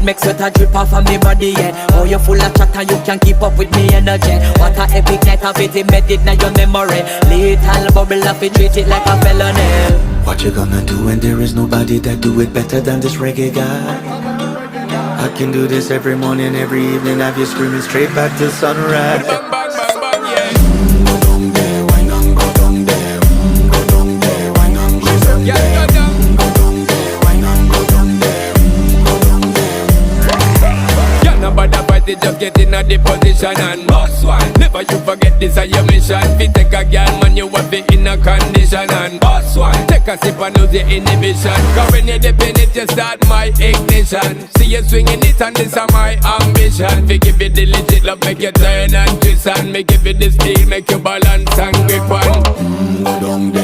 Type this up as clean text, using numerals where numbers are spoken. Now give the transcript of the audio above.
would make sweat a drip off of me body, yeah. Oh, you full of chatter, you can't keep up with me energy. What a epic night of it, embedded in your memory. Little bubble of it, treat it like a felony. What you gonna do when there is nobody that do it better than this reggae guy? I can do this every morning, every evening, have you screaming straight back to sunrise. Bang, bang, bang, bang, yeah. Go down there, why not go down there? Go down there, why not go down Yeah, there? go down. Go down there, why not go down there? Go down there. Yeah, nobody fight it, just get in a the position and boss one. Never you forget this is your mission. Fi take a girl, man, you have it in a condition and boss one. Take a sip and lose your inhibition. Cause when you dip in it, you start my ignition. See you swinging it and this is my ambition. Fi give it the legit love, make you turn and twist and me give it the steel, make you balance and grip on. Go down there.